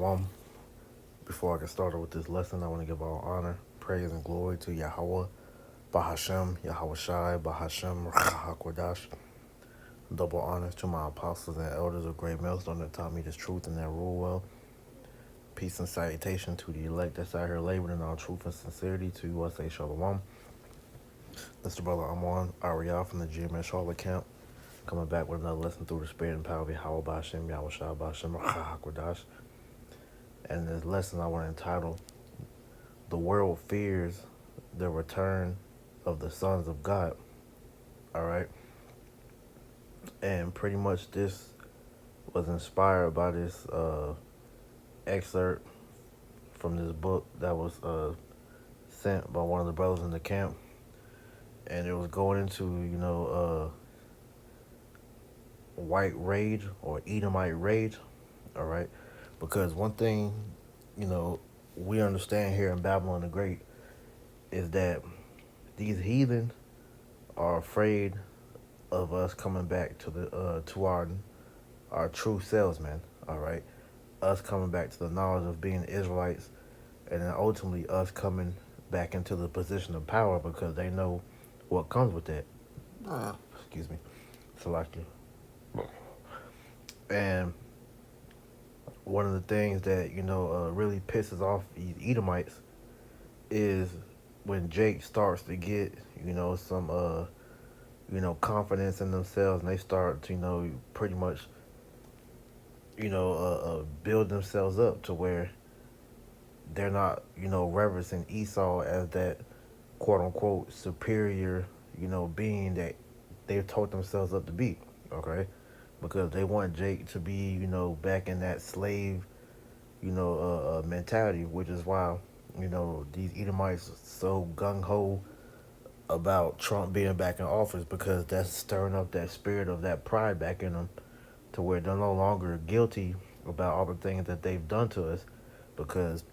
One, before I get started with this lesson, I want to give all honor, praise, and glory to Yahweh, Bahashem, Yahweh Shai, Bahashem, Hakwadash. Double honors to my apostles and elders of Great Millstone that taught me this truth and that rule well. Peace and salutation to the elect that's out here laboring in all truth and sincerity. To you, I say Shalom. Mr. Brother Amon Ariel from the GMS Charlotte camp, coming back with another lesson through the spirit and power of Yahweh Bahashem, Yahweh Shai, Bahashem, Hakwadash. And this lesson I want to entitle The World Fears the Return of the Sons of God. All right. And pretty much this was inspired by this excerpt from this book that was sent by one of the brothers in the camp. And it was going into, white rage or Edomite rage. All right. Because one thing, you know, we understand here in Babylon the Great is that these heathen are afraid of us coming back to the to our true selves, man. All right, us coming back to the knowledge of being Israelites, and then ultimately us coming back into the position of power because they know what comes with that. Excuse me, Salakia. And one of the things that really pisses off these Edomites is when Jake starts to get some confidence in themselves, and they start to pretty much build themselves up to where they're not reverencing Esau as that quote unquote superior being that they've taught themselves up to be. Okay, because they want Jake to be back in that slave mentality, which is why these Edomites are so gung ho about Trump being back in office, because that's stirring up that spirit of that pride back in them to where they're no longer guilty about all the things that they've done to us. Because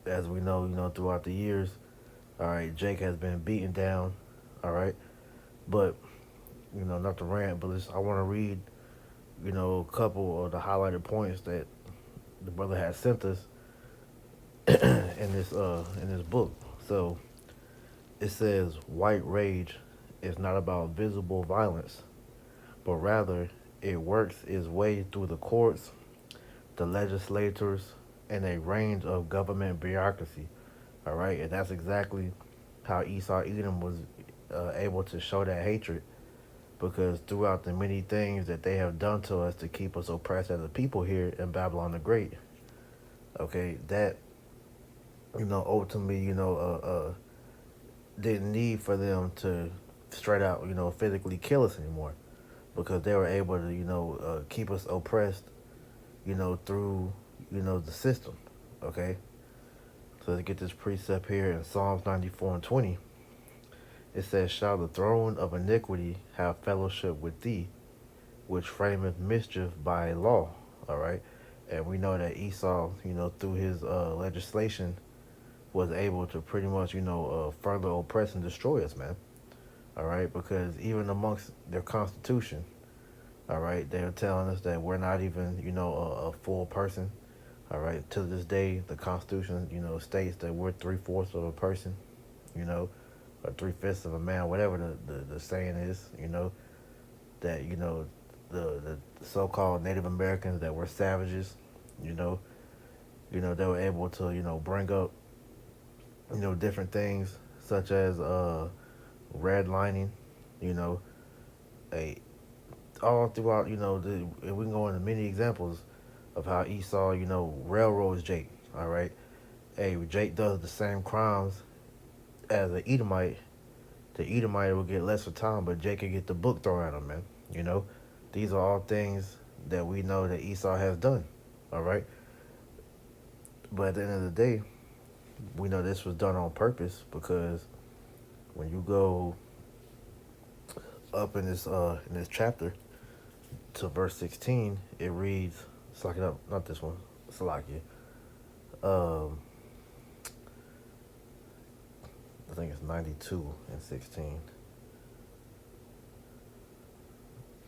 as we know, throughout the years, all right, Jake has been beaten down, all right, but not to rant, but I want to read a couple of the highlighted points that the brother had sent us in this book. So it says white rage is not about visible violence, but rather it works its way through the courts, the legislators, and a range of government bureaucracy. All right, and that's exactly how Esau Edom was able to show that hatred, because throughout the many things that they have done to us to keep us oppressed as a people here in Babylon the Great, okay, that ultimately didn't need for them to straight out physically kill us anymore, because they were able to keep us oppressed through the system. Okay, so let's get this precept here in Psalms 94 and 20. It says, shall the throne of iniquity have fellowship with thee, which frameth mischief by law. All right, and we know that Esau through his legislation was able to pretty much further oppress and destroy us, man. All right, because even amongst their constitution, all right, they're telling us that we're not even a full person. All right, to this day, the Constitution, states that we're 3/4 of a person, you know, or 3/5 of a man, whatever the saying is, that, the so-called Native Americans, that we're savages, you know, they were able to, bring up, different things such as redlining, you know, a all throughout, and we can go into many examples of how Esau, railroads Jake. All right, hey, Jake does the same crimes as an Edomite. The Edomite will get lesser time, but Jake can get the book thrown at him, man. You know, these are all things that we know that Esau has done. All right, but at the end of the day, we know this was done on purpose, because when you go up in this chapter to verse 16, it reads, Slack it up, not this one, Salakia. Um, I think it's 92 and 16.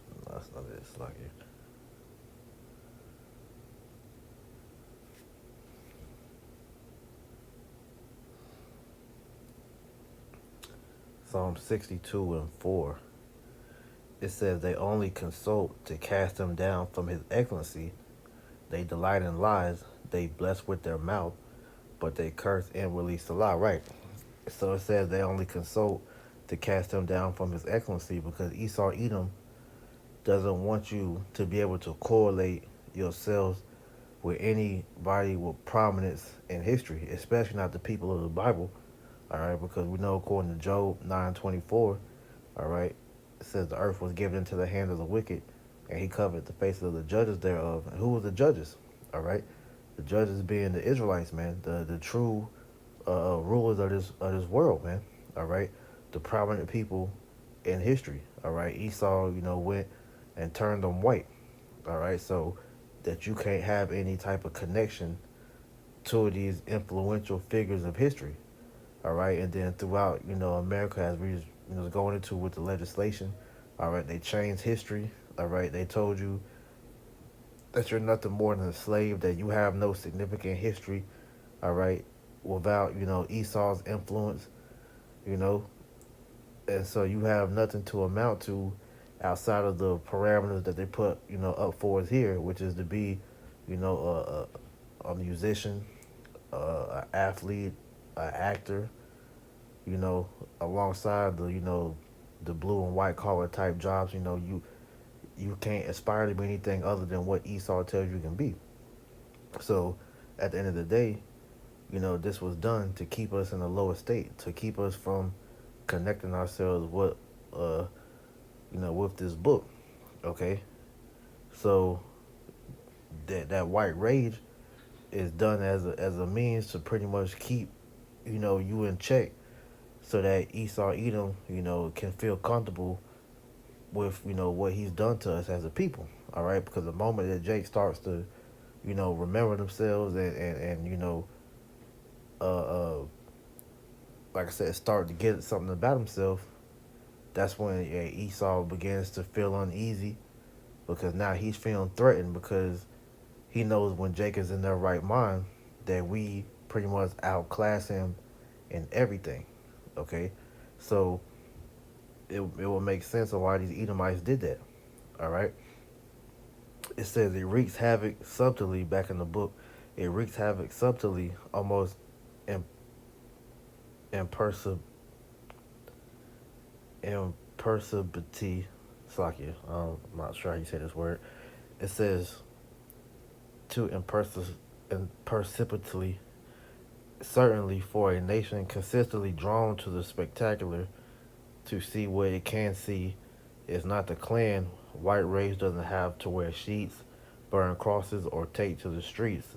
No, that's not it, Salakia. Psalm 62:4. It says, they only consult to cast him down from his excellency. They delight in lies. They bless with their mouth, but they curse and release a lie. Right. So it says they only consult to cast him down from his excellency because Esau Edom doesn't want you to be able to correlate yourselves with anybody with prominence in history, especially not the people of the Bible. All right, because we know according to Job 9:24, all right, it says the earth was given into the hand of the wicked, and he covered the faces of the judges thereof. And who was the judges? All right, the judges being the Israelites, man, the true rulers of this world, man. All right, the prominent people in history. All right, Esau, went and turned them white. All right, so that you can't have any type of connection to these influential figures of history. All right, and then throughout, America, as we was going into with the legislation, all right, they changed history. All right, they told you that you're nothing more than a slave, that you have no significant history. All right, without Esau's influence, you know, and so you have nothing to amount to outside of the parameters that they put up for us here, which is to be, a musician, an athlete, an actor, alongside the blue and white collar type jobs. You can't aspire to be anything other than what Esau tells you can be. So at the end of the day, this was done to keep us in a lower state, to keep us from connecting ourselves with this book. Okay, so that white rage is done as a means to pretty much keep you in check, so that Esau Edom can feel comfortable with what he's done to us as a people. All right, because the moment that Jake starts to remember themselves and uh, uh like I said, start to get something about himself, that's when Esau begins to feel uneasy, because now he's feeling threatened, because he knows when Jake is in their right mind that we pretty much outclass him in everything. Okay, so it will make sense of why these Edomites did that. All right, it says it wreaks havoc subtly. Back in the book, it wreaks havoc subtly, almost in imperceptibly. Slakia. I'm not sure how you say this word. It says to imperceptibly, certainly for a nation consistently drawn to the spectacular, to see what it can see, is not the clan. White race doesn't have to wear sheets, burn crosses, or take to the streets.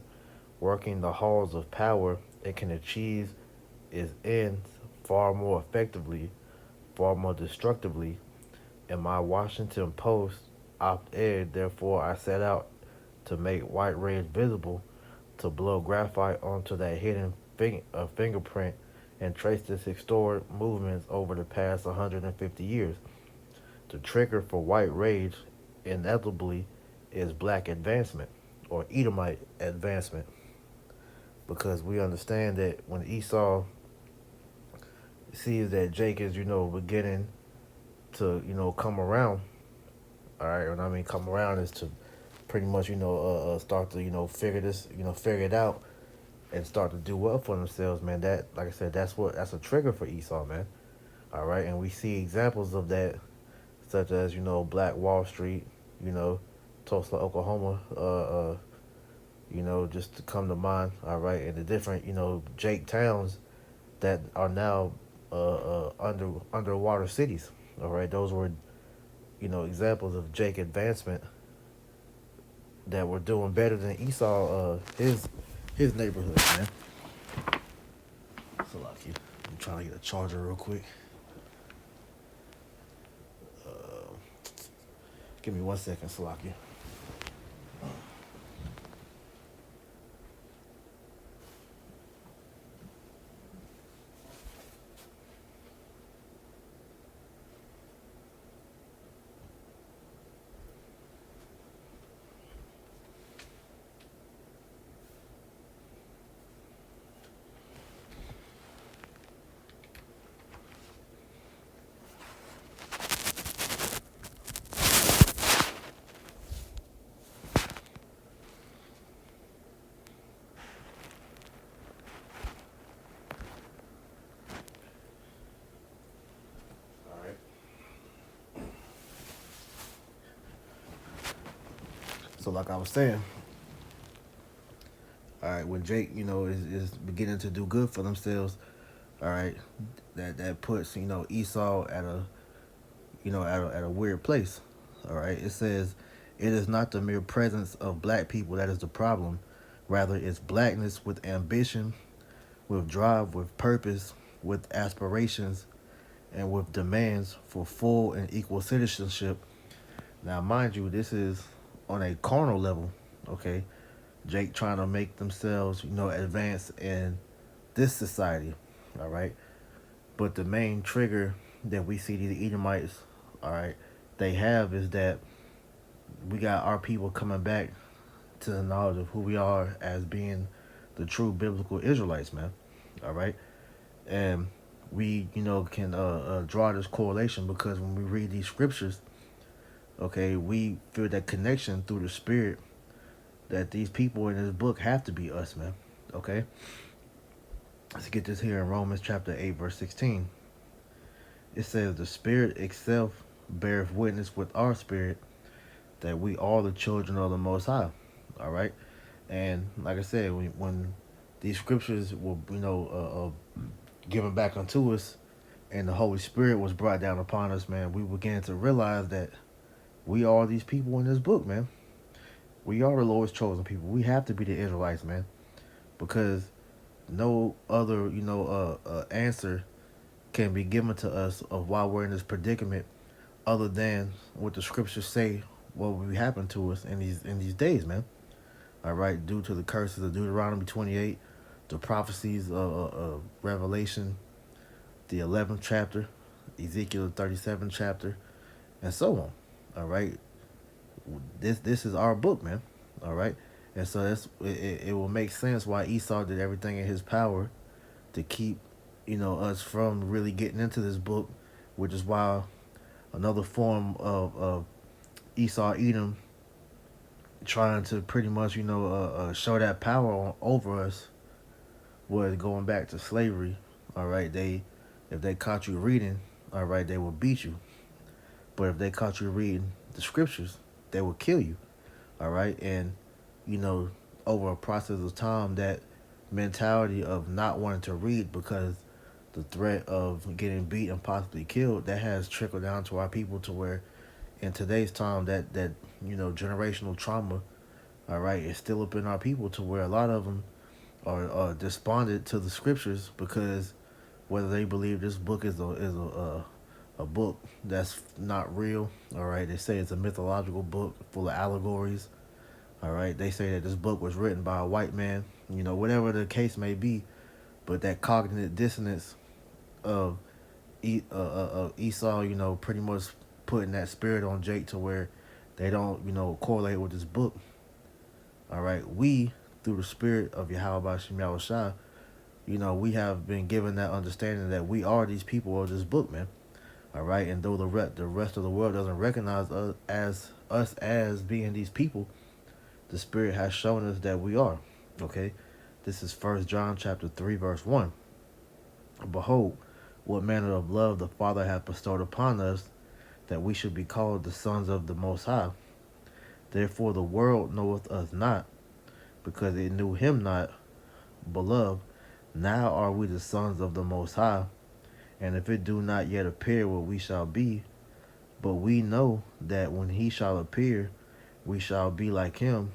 Working the halls of power, it can achieve its ends far more effectively, far more destructively. In my Washington Post op-ed, therefore, I set out to make white rage visible, to blow graphite onto that hidden fingerprint and trace its historic movements over the past 150 years. The trigger for white rage inevitably is black advancement, or Edomite advancement, because we understand that when Esau sees that Jake is, beginning to, come around, all right, and I mean come around is to pretty much, start to, figure it out and start to do well for themselves, man. That, like I said, that's a trigger for Esau, man. All right, and we see examples of that, such as Black Wall Street, you know, Tulsa, Oklahoma, just to come to mind. All right, and the different Jake towns that are now underwater cities. All right, those were examples of Jake advancement that were doing better than Esau, his neighborhood, man. So lucky. I'm trying to get a charger real quick. Give me 1 second, Salakia. So like I was saying, all right, when Jake, is beginning to do good for themselves, all right, that puts, Esau at a, at a weird place. All right, it says, it is not the mere presence of black people that is the problem. Rather, it's blackness with ambition, with drive, with purpose, with aspirations, and with demands for full and equal citizenship. Now, mind you, this is on a carnal level, okay? Jake trying to make themselves, advance in this society, all right? But the main trigger that we see these Edomites, all right, they have is that we got our people coming back to the knowledge of who we are as being the true biblical Israelites, man. All right, and we, can draw this correlation because when we read these scriptures, okay, we feel that connection through the Spirit that these people in this book have to be us, man. Okay, let's get this here in Romans chapter 8, verse 16. It says, "The Spirit itself beareth witness with our spirit that we are the children of the Most High." All right, and like I said, when these scriptures were, given back unto us, and the Holy Spirit was brought down upon us, man, we began to realize that we are these people in this book, man. We are the Lord's chosen people. We have to be the Israelites, man, because no other, answer can be given to us of why we're in this predicament, other than what the scriptures say what will happen to us in these days, man. All right, due to the curses of Deuteronomy 28, the prophecies of Revelation, the 11th chapter, Ezekiel 37th chapter, and so on. All right, this is our book, man. All right, and so it will make sense why Esau did everything in his power to keep, us from really getting into this book, which is why another form of Esau Edom trying to pretty much, show that power over us was going back to slavery. All right, if they caught you reading, all right, they will beat you. But if they caught you reading the scriptures, they will kill you. All right, and you know, over a process of time, that mentality of not wanting to read because the threat of getting beat and possibly killed, that has trickled down to our people to where in today's time that generational trauma, all right, is still up in our people to where a lot of them are despondent to the scriptures because whether they believe this book is a book that's not real, all right, they say it's a mythological book full of allegories, all right, they say that this book was written by a white man, whatever the case may be, but that cognitive dissonance of Esau, pretty much putting that spirit on Jake to where they don't, correlate with this book. All right, we through the spirit of Yahweh Shem Yahushua, we have been given that understanding that we are these people of this book, man. All right, and though the rest of the world doesn't recognize us as being these people, the Spirit has shown us that we are. Okay, this is 1 John chapter 3 verse 1. Behold, what manner of love the Father hath bestowed upon us, that we should be called the sons of the Most High. Therefore the world knoweth us not, because it knew him not. Beloved, now are we the sons of the Most High, and if it do not yet appear what we shall be, but we know that when he shall appear, we shall be like him,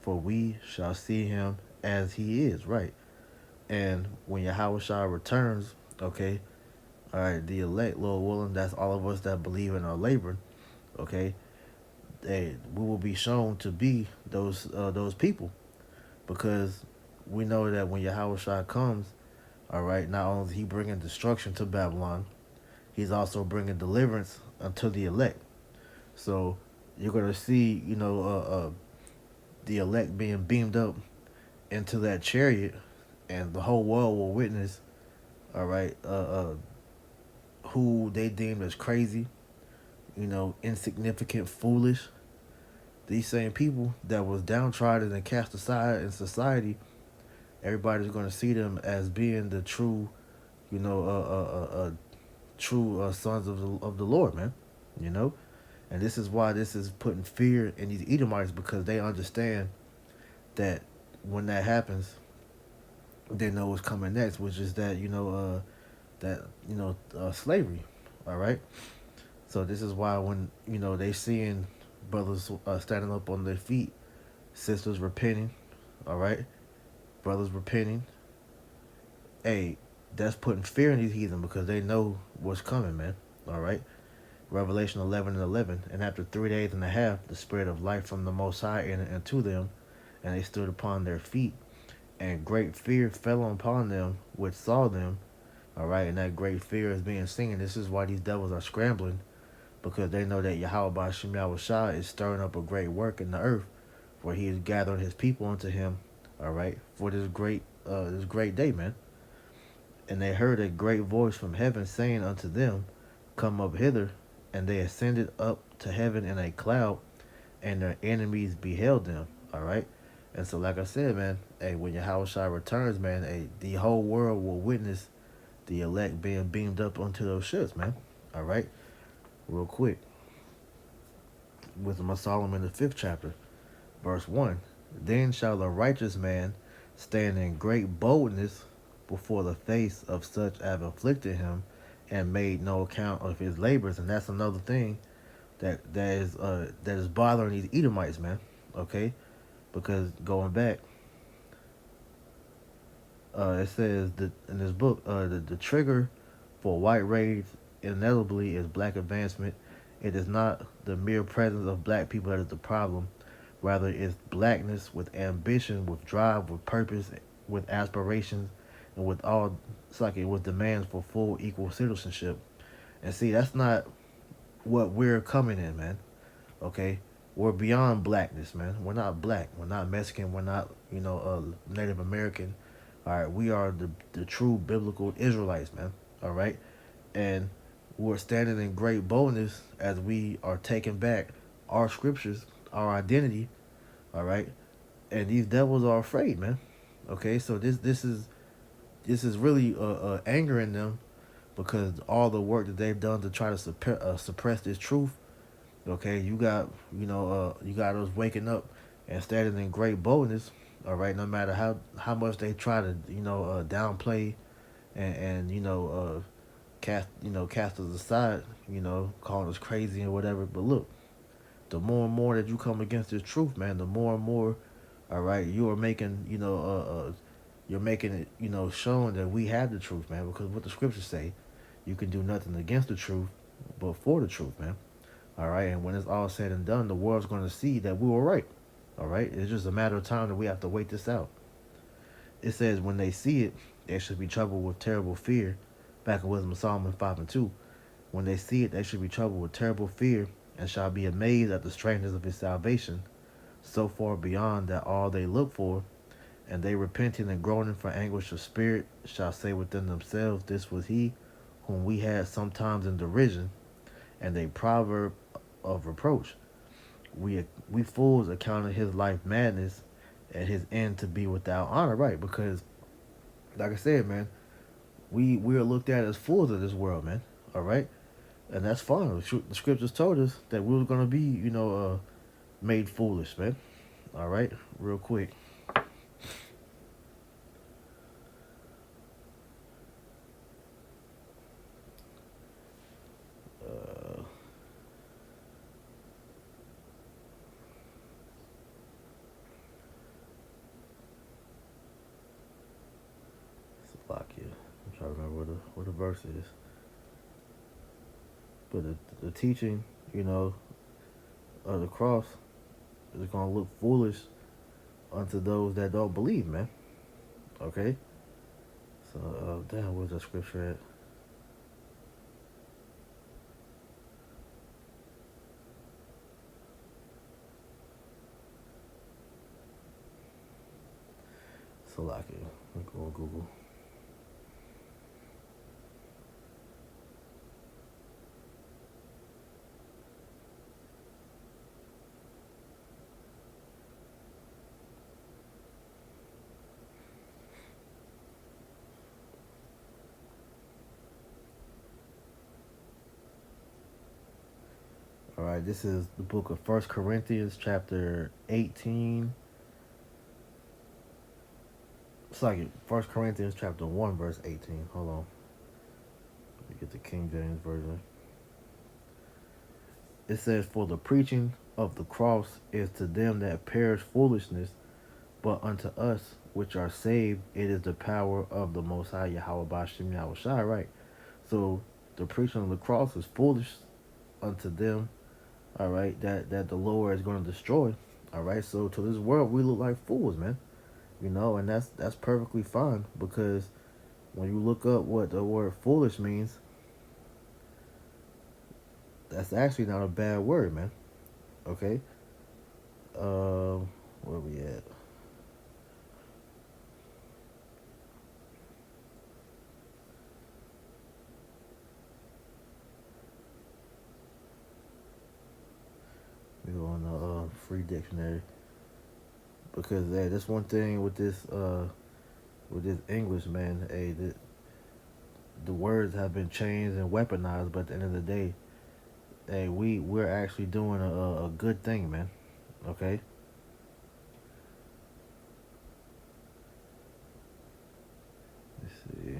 for we shall see him as he is, right? And when Yahweh Shah returns, okay, all right, the elect, Lord willing, that's all of us that believe in our labor, okay, we will be shown to be those people, because we know that when Yahweh Shah comes, all right, not only is he bringing destruction to Babylon, he's also bringing deliverance unto the elect. So you're gonna see, the elect being beamed up into that chariot, and the whole world will witness, all right, who they deemed as crazy, insignificant, foolish. These same people that was downtrodden and cast aside in society, everybody's going to see them as being the true, true sons of the Lord, man. You know, And this is why this is putting fear in these Edomites, because they understand that when that happens, they know what's coming next, which is that slavery. All right. So this is why when they seeing brothers standing up on their feet, sisters repenting, all right, brothers repenting. Hey, that's putting fear in these heathen because they know what's coming, man. All right. Revelation 11:11. And after 3 days and a half, the spirit of life from the Most High entered into them, and they stood upon their feet, and great fear fell upon them which saw them. All right, and that great fear is being seen. This is why these devils are scrambling, because they know that Yahweh Ba'Shem Yahushua is stirring up a great work in the earth, where he is gathering his people unto him. All right, for this great day, man. And they heard a great voice from heaven saying unto them, Come up hither. And they ascended up to heaven in a cloud, and their enemies beheld them. All right. And so, like I said, man, hey, when Yahushua returns, man, hey, the whole world will witness the elect being beamed up onto those ships, man. All right. Real quick. Wisdom of Solomon, the 5th chapter, verse 1. Then shall a righteous man stand in great boldness before the face of such as afflicted him and made no account of his labors. And that's another thing that is bothering these Edomites, man. Okay? Because going back, it says that in this book, the trigger for white rage inevitably is black advancement. It is not the mere presence of black people that is the problem. Rather, it's blackness with ambition, with drive, with purpose, with aspirations, and with all, it's like it with demands for full equal citizenship. And see, that's not what we're coming in, man. Okay, we're beyond blackness, man. We're not black. We're not Mexican. We're not, Native American. All right, we are the true biblical Israelites, man. All right, and we're standing in great boldness as we are taking back our scriptures, our identity. All right, and these devils are afraid, man. Okay, so this is really angering them, because all the work that they've done to try to suppress this truth. Okay, you got us waking up and standing in great boldness. All right, no matter how much they try to downplay and cast us aside, calling us crazy and whatever. But look, the more and more that you come against this truth, man, the more and more, all right, you are making you're making it shown that we have the truth, man. Because what the scriptures say, you can do nothing against the truth, but for the truth, man. All right, and when it's all said and done, the world's going to see that we were right. All right, it's just a matter of time that we have to wait this out. It says, when they see it, they should be troubled with terrible fear. Back in Wisdom of Solomon 5:2. When they see it, they should be troubled with terrible fear, and shall be amazed at the strangeness of his salvation, so far beyond that all they look for. And they repenting and groaning for anguish of spirit shall say within themselves, This was he whom we had sometimes in derision, and a proverb of reproach. We fools accounted his life madness, and his end to be without honor. Right, because like I said, man, we are looked at as fools of this world, man. All right, and that's fine. The scriptures told us that we were gonna be, made foolish, man. All right, real quick. Uh, Slovakia. I'm trying to remember where the verse is. But the teaching, of the cross is gonna look foolish unto those that don't believe, man. Okay. So damn, where's that scripture at? Slovakia. Let me go on Google. All right, this is the book of First Corinthians, chapter 18. It's like First Corinthians, chapter 1, verse 18. Hold on. Let me get the King James Version. It says, "For the preaching of the cross is to them that perish foolishness, but unto us which are saved, it is the power of the Most High Yahweh Bashim Yahushai." Right? So the preaching of the cross is foolish unto them, all right, that the Lord is going to destroy. All right, so to this world we look like fools, man. And that's perfectly fine, because when you look up what the word foolish means, that's actually not a bad word, man. Okay. Where we at? We go on the free dictionary, because hey, that's one thing with this English, man. Hey, the words have been changed and weaponized, but at the end of the day, hey, we're actually doing a good thing, man. Okay. Let's see.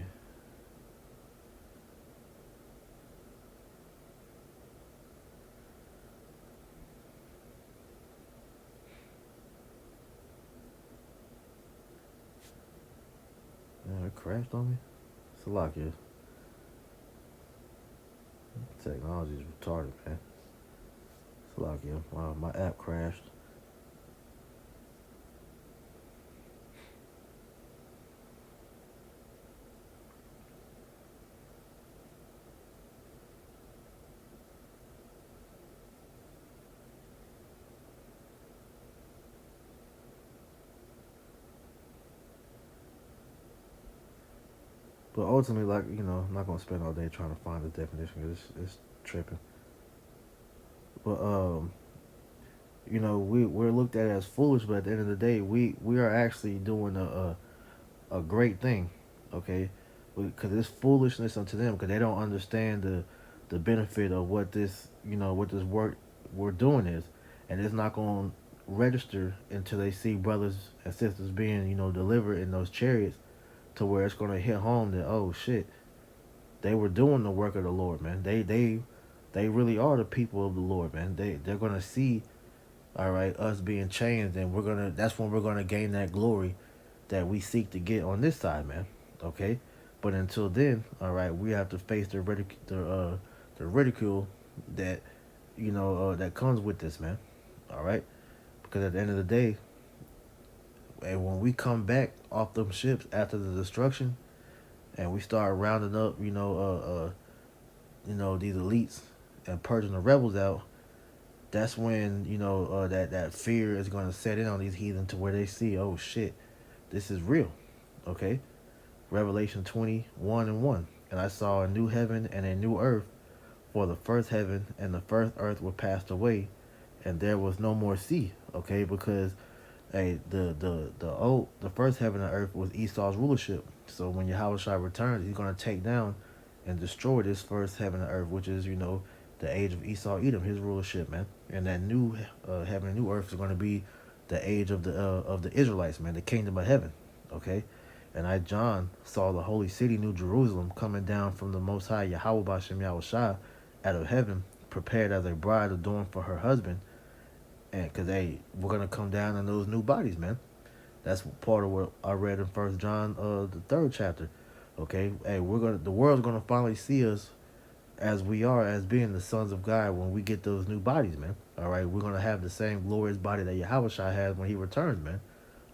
Yeah, it crashed on me. Salakia. Technology is retarded, man. Salakia. Wow, my app crashed. But ultimately, like, I'm not gonna spend all day trying to find the definition, because it's tripping. But we're looked at as foolish, but at the end of the day, we are actually doing a great thing, okay? Because it's foolishness unto them, because they don't understand the benefit of what this work we're doing is, and it's not going to register until they see brothers and sisters being delivered in those chariots, to where it's going to hit home that, oh shit, they were doing the work of the Lord, man. They really are the people of the Lord, man. They're going to see, all right, us being changed, and that's when we're gonna gain that glory that we seek to get on this side, man. Okay, but until then, all right, we have to face the ridicule that that comes with this, man. All right, because at the end of the day, and when we come back off them ships after the destruction, and we start rounding up, these elites and purging the rebels out, that's when that fear is going to set in on these heathen, to where they see, oh shit, this is real. Okay. Revelation 21:1. And I saw a new heaven and a new earth, for the first heaven and the first earth were passed away, and there was no more sea. Okay, because hey, the first heaven and earth was Esau's rulership. So when Yahushua returns, he's gonna take down and destroy this first heaven and earth, which is the age of Esau Edom, his rulership, man. And that new heaven and new earth is gonna be the age of the Israelites, man, the kingdom of heaven. Okay. And I, John, saw the holy city, New Jerusalem, coming down from the Most High Yahweh Bashem Yahushua out of heaven, prepared as a bride adorned for her husband. And because we're gonna come down in those new bodies, man. That's part of what I read in First John, the third chapter. Okay, hey, the world's gonna finally see us as we are, as being the sons of God, when we get those new bodies, man. All right, we're gonna have the same glorious body that Yahweh has when He returns, man.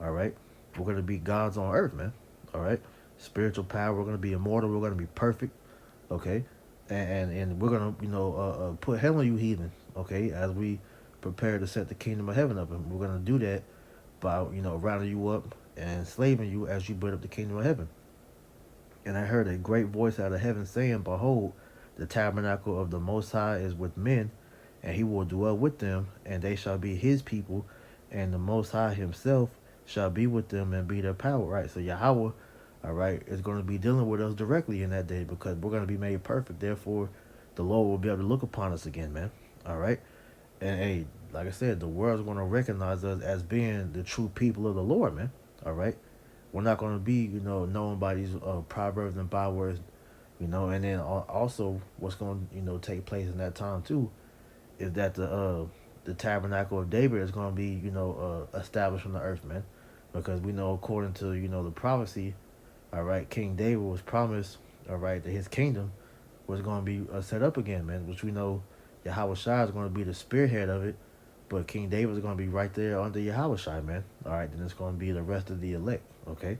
All right, we're gonna be gods on earth, man. All right, spiritual power. We're gonna be immortal. We're gonna be perfect. Okay, and we're gonna put hell on you, heathen. Okay, as we prepare to set the kingdom of heaven up, and we're gonna do that by rounding you up and enslaving you as you build up the kingdom of heaven. And I heard a great voice out of heaven saying, "Behold, the tabernacle of the Most High is with men, and He will dwell with them, and they shall be His people, and the Most High Himself shall be with them and be their power." Right. So Yahweh, all right, is going to be dealing with us directly in that day, because we're going to be made perfect. Therefore, the Lord will be able to look upon us again, man. All right. And hey, like I said, the world's gonna recognize us as being the true people of the Lord, man. All right, we're not gonna be, known by these proverbs and bywords, And then also, what's gonna, take place in that time too, is that the tabernacle of David is gonna be, established on the earth, man, because we know according to the prophecy, all right, King David was promised, all right, that his kingdom was going to be set up again, man, which we know Yahweh Shai is going to be the spearhead of it, but King David is going to be right there under Yahweh Shai, man. All right, then it's going to be the rest of the elect, okay?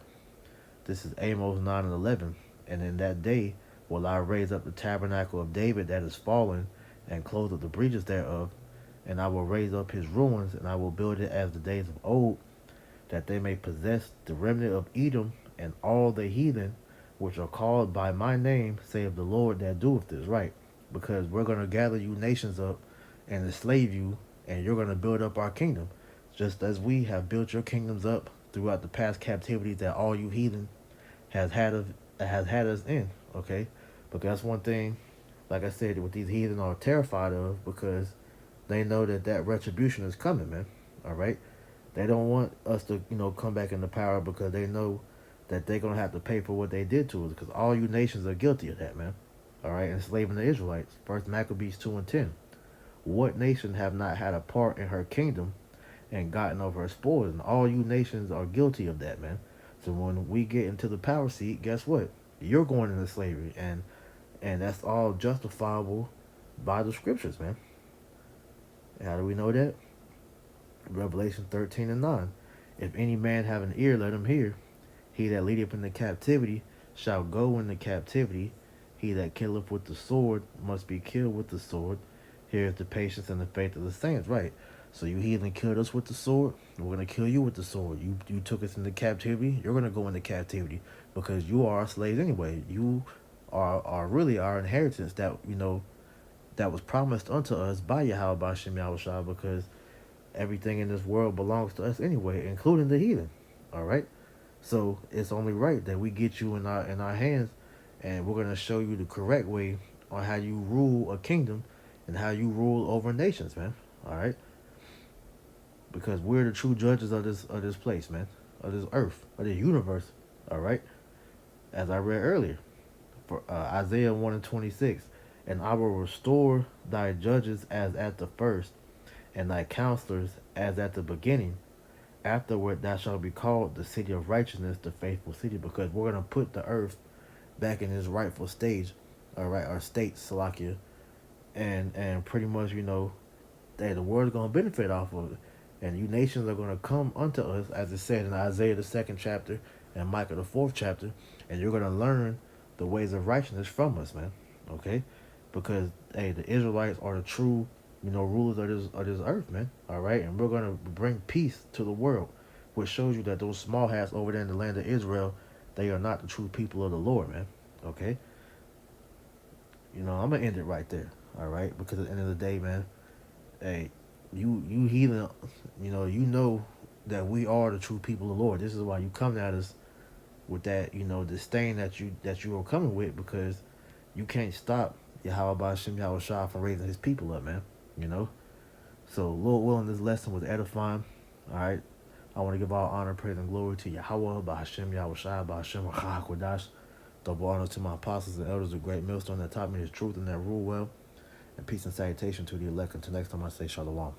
This is Amos 9 and 11. And in that day will I raise up the tabernacle of David that is fallen, and close up the breaches thereof, and I will raise up his ruins, and I will build it as the days of old, that they may possess the remnant of Edom and all the heathen which are called by my name, save the Lord that doeth this, right? Because we're going to gather you nations up and enslave you, and you're going to build up our kingdom, just as we have built your kingdoms up throughout the past captivities that all you heathen has had us in, okay? But that's one thing, like I said, what these heathen are terrified of, because they know that retribution is coming, man. All right, they don't want us to, come back into power, because they know that they're gonna have to pay for what they did to us. Because all you nations are guilty of that, man. All right, enslaving the Israelites. First Maccabees 2:10. What nation have not had a part in her kingdom and gotten of her spoils? And all you nations are guilty of that, man. So when we get into the power seat, guess what? You're going into slavery, and that's all justifiable by the scriptures, man. How do we know that? Revelation 13 and 9. If any man have an ear, let him hear. He that leadeth into captivity shall go into captivity. He that killeth with the sword must be killed with the sword. Here is the patience and the faith of the saints. Right. So you heathen killed us with the sword. We're gonna kill you with the sword. You took us into captivity. You're gonna go into captivity, because you are our slaves anyway. You are really our inheritance that was promised unto us by Yahweh Bashem Yahushua, because everything in this world belongs to us anyway, including the heathen. All right. So it's only right that we get you in our hands, and we're gonna show you the correct way on how you rule a kingdom and how you rule over nations, man. All right, because we're the true judges of this place, man, of this earth, of this universe. All right, as I read earlier, for Isaiah 1:26, and I will restore thy judges as at the first, and thy counselors as at the beginning. Afterward, thou shalt be called the city of righteousness, the faithful city, because we're going to put the earth back in its rightful stage, all right, our state, Salakia, and pretty much, that the world's going to benefit off of it. And you nations are going to come unto us, as it said in Isaiah the 2nd chapter and Micah the 4th chapter, and you're going to learn the ways of righteousness from us, man, okay? Because, hey, the Israelites are the true rulers of this earth, man. All right, and we're gonna bring peace to the world, which shows you that those small hats over there in the land of Israel, they are not the true people of the Lord, man. Okay, I'm gonna end it right there. All right, because at the end of the day, man, hey, you heathen, you know that we are the true people of the Lord. This is why you come at us with that, disdain that you are coming with, because you can't stop Yahweh Ba'Shem Yahweh Shah from raising his people up, man. You know. So, Lord willing, this lesson was edifying. All right. I want to give all honor, praise, and glory to Yahweh, Bahashem, Yahweh Shai, Bahashem, Kodash. Double honor to my apostles and elders of Great Millstone that taught me his truth and that rule well. And peace and salutation to the elect. Until next time, I say Shalom.